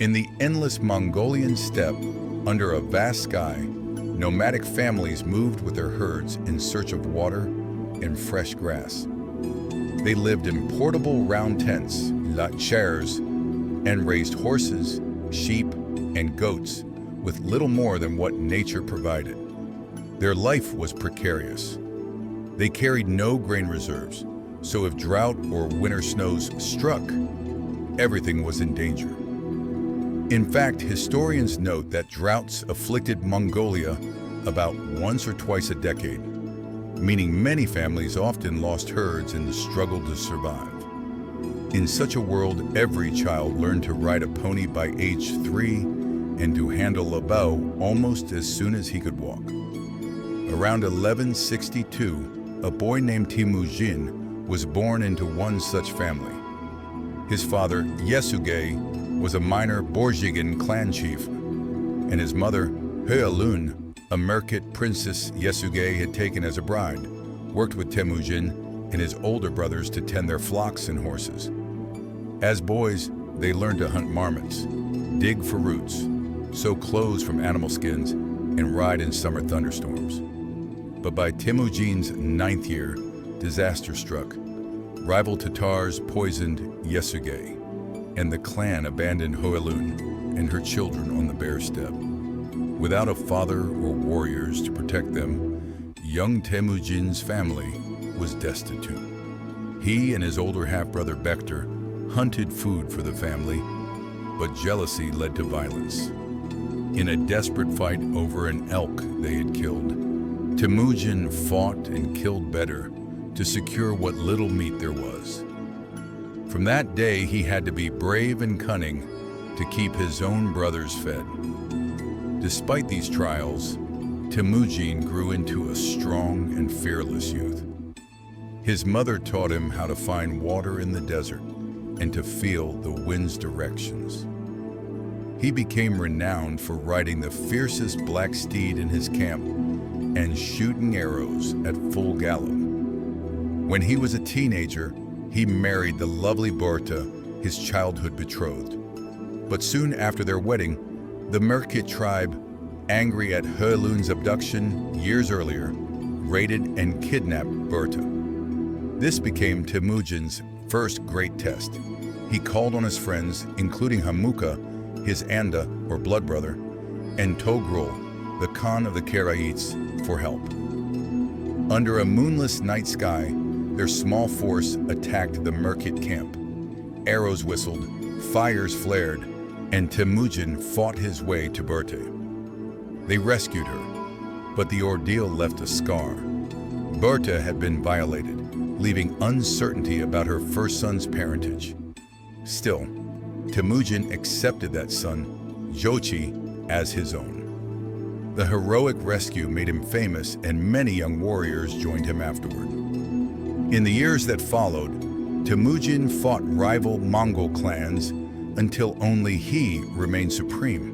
In the endless Mongolian steppe, under a vast sky, nomadic families moved with their herds in search of water and fresh grass. They lived in portable round tents, chairs, and raised horses, sheep, and goats with little more than what nature provided. Their life was precarious. They carried no grain reserves, so if drought or winter snows struck, everything was in danger. In fact, historians note that droughts afflicted Mongolia about once or twice a decade, meaning many families often lost herds and struggled to survive. In such a world, every child learned to ride a pony by age 3 and to handle a bow almost as soon as he could walk. Around 1162, a boy named Temüjin was born into one such family. His father, Yesugei, was a minor Borjigin clan chief, and his mother, Hoelun, a Merkit princess Yesugei had taken as a bride, worked with Temüjin and his older brothers to tend their flocks and horses. As boys, they learned to hunt marmots, dig for roots, sew clothes from animal skins, and ride in summer thunderstorms. But by Temüjin's 9th year, disaster struck. Rival Tatars poisoned Yesugei, and the clan abandoned Hoelun and her children on the bare steppe. Without a father or warriors to protect them, young Temüjin's family was destitute. He and his older half-brother Bektar hunted food for the family, but jealousy led to violence. In a desperate fight over an elk they had killed, Temüjin fought and killed Bedtime to secure what little meat there was. From that day, he had to be brave and cunning to keep his own brothers fed. Despite these trials, Temüjin grew into a strong and fearless youth. His mother taught him how to find water in the desert and to feel the wind's directions. He became renowned for riding the fiercest black steed in his camp and shooting arrows at full gallop. When he was a teenager, he married the lovely Berta, his childhood betrothed. But soon after their wedding, the Merkit tribe, angry at Hoelun's abduction years earlier, raided and kidnapped Berta. This became Temüjin's first great test. He called on his friends, including Hamuka, his Anda, or blood brother, and Togrul, the Khan of the Karaites, for help. Under a moonless night sky, their small force attacked the Merkit camp. Arrows whistled, fires flared, and Temüjin fought his way to Berta. They rescued her, but the ordeal left a scar. Berta had been violated, leaving uncertainty about her first son's parentage. Still, Temüjin accepted that son, Jochi, as his own. The heroic rescue made him famous, and many young warriors joined him afterward. In the years that followed, Temüjin fought rival Mongol clans until only he remained supreme.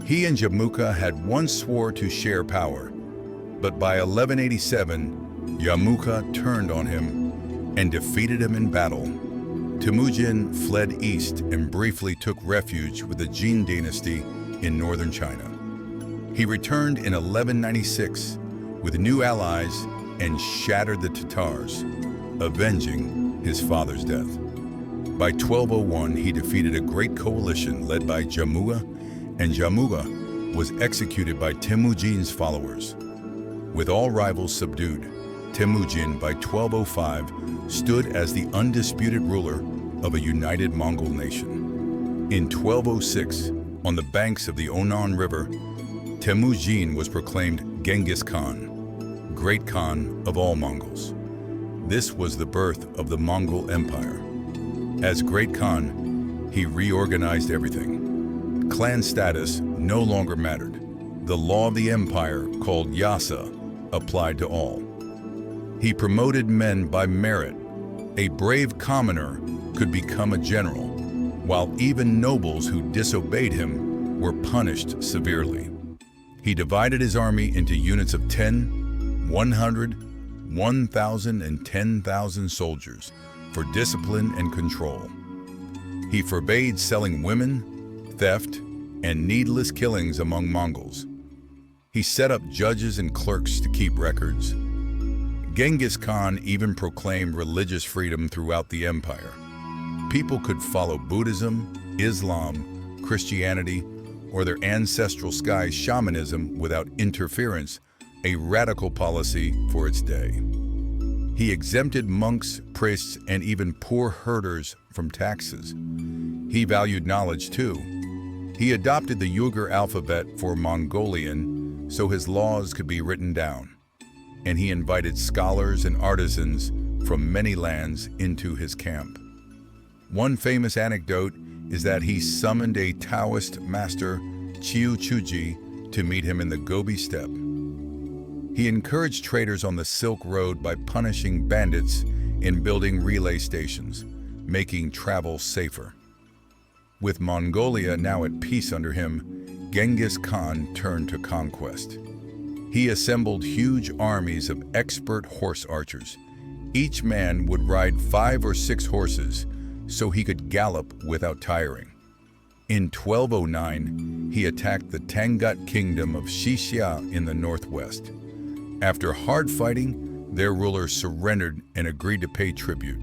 He and Yamuka had once swore to share power, but by 1187, Yamuka turned on him and defeated him in battle. Temüjin fled east and briefly took refuge with the Jin dynasty in northern China. He returned in 1196 with new allies and shattered the Tatars, avenging his father's death. By 1201, he defeated a great coalition led by Jamuga, and Jamuga was executed by Temüjin's followers. With all rivals subdued, Temüjin by 1205 stood as the undisputed ruler of a united Mongol nation. In 1206, on the banks of the Onan River, Temüjin was proclaimed Genghis Khan, Great Khan of all Mongols. This was the birth of the Mongol Empire. As Great Khan, he reorganized everything. Clan status no longer mattered. The law of the empire, called Yasa, applied to all. He promoted men by merit. A brave commoner could become a general, while even nobles who disobeyed him were punished severely. He divided his army into units of 10, 100, 1,000, and 10,000 soldiers for discipline and control. He forbade selling women, theft, and needless killings among Mongols. He set up judges and clerks to keep records. Genghis Khan even proclaimed religious freedom throughout the empire. People could follow Buddhism, Islam, Christianity, or their ancestral sky shamanism without interference, a radical policy for its day. He exempted monks, priests, and even poor herders from taxes. He valued knowledge too. He adopted the Uyghur alphabet for Mongolian so his laws could be written down. And he invited scholars and artisans from many lands into his camp. One famous anecdote is that he summoned a Taoist master, Chiu Chuji, to meet him in the Gobi steppe. He encouraged traders on the Silk Road by punishing bandits and building relay stations, making travel safer. With Mongolia now at peace under him, Genghis Khan turned to conquest. He assembled huge armies of expert horse archers. Each man would ride 5 or 6 horses so he could gallop without tiring. In 1209, he attacked the Tangut kingdom of Xixia in the northwest. After hard fighting, their ruler surrendered and agreed to pay tribute.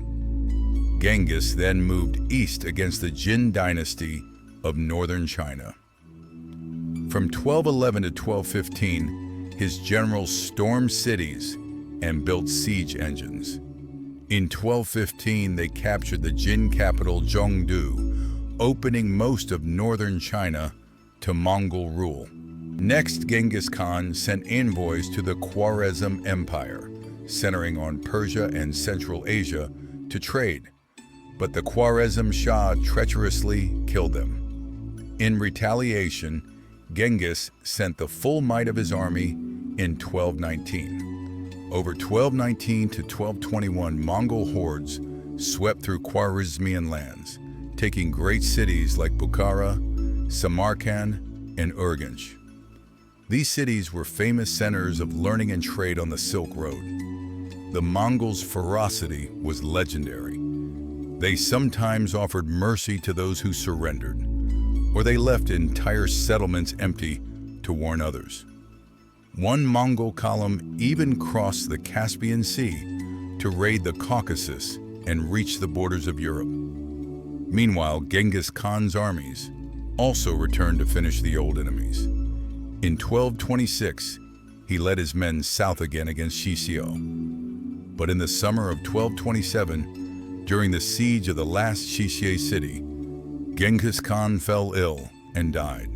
Genghis then moved east against the Jin dynasty of northern China. From 1211 to 1215, his generals stormed cities and built siege engines. In 1215, they captured the Jin capital Zhongdu, opening most of northern China to Mongol rule. Next, Genghis Khan sent envoys to the Khwarezm Empire, centering on Persia and Central Asia, to trade. But the Khwarezm Shah treacherously killed them. In retaliation, Genghis sent the full might of his army in 1219. Over 1219 to 1221, Mongol hordes swept through Khwarezmian lands, taking great cities like Bukhara, Samarkand, and Urgench. These cities were famous centers of learning and trade on the Silk Road. The Mongols' ferocity was legendary. They sometimes offered mercy to those who surrendered, or they left entire settlements empty to warn others. One Mongol column even crossed the Caspian Sea to raid the Caucasus and reach the borders of Europe. Meanwhile, Genghis Khan's armies also returned to finish the old enemies. In 1226, he led his men south again against Xixio. But in the summer of 1227, during the siege of the last Xixie city, Genghis Khan fell ill and died,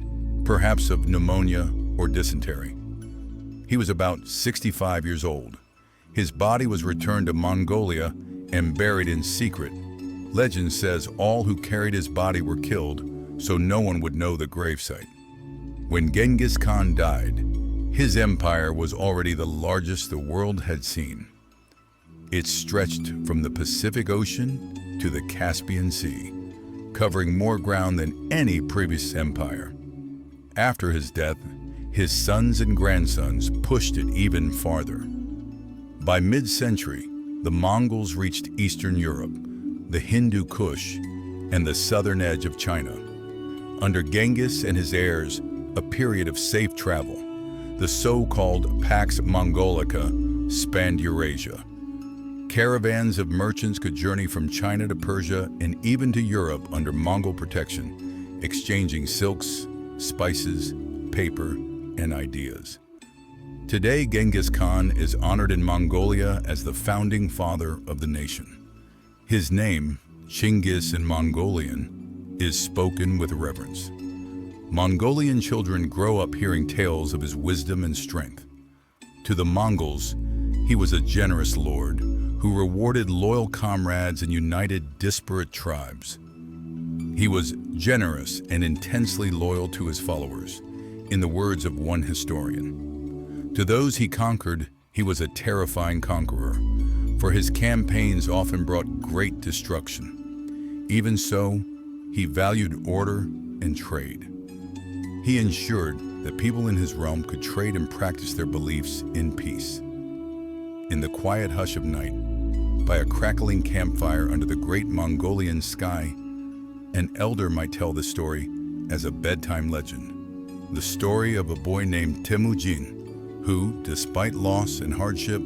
perhaps of pneumonia or dysentery. He was about 65 years old. His body was returned to Mongolia and buried in secret. Legend says all who carried his body were killed, so no one would know the gravesite. When Genghis Khan died, his empire was already the largest the world had seen. It stretched from the Pacific Ocean to the Caspian Sea, covering more ground than any previous empire. After his death, his sons and grandsons pushed it even farther. By mid-century, the Mongols reached Eastern Europe, the Hindu Kush, and the southern edge of China. Under Genghis and his heirs, a period of safe travel, the so-called Pax Mongolia, spanned Eurasia. Caravans of merchants could journey from China to Persia and even to Europe under Mongol protection, exchanging silks, spices, paper, and ideas. Today, Genghis Khan is honored in Mongolia as the founding father of the nation. His name, Chinggis in Mongolian, is spoken with reverence. Mongolian children grow up hearing tales of his wisdom and strength. To the Mongols, he was a generous lord who rewarded loyal comrades and united disparate tribes. He was generous and intensely loyal to his followers, in the words of one historian. To those he conquered, he was a terrifying conqueror, for his campaigns often brought great destruction. Even so, he valued order and trade. He ensured that people in his realm could trade and practice their beliefs in peace. In the quiet hush of night, by a crackling campfire under the great Mongolian sky, an elder might tell the story as a bedtime legend, the story of a boy named Temüjin, who, despite loss and hardship,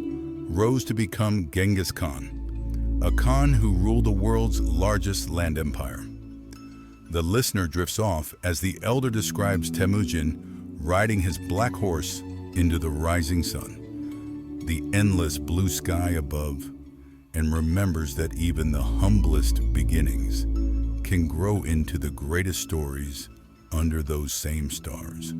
rose to become Genghis Khan, a Khan who ruled the world's largest land empire. The listener drifts off as the elder describes Temüjin riding his black horse into the rising sun, the endless blue sky above, and remembers that even the humblest beginnings can grow into the greatest stories under those same stars.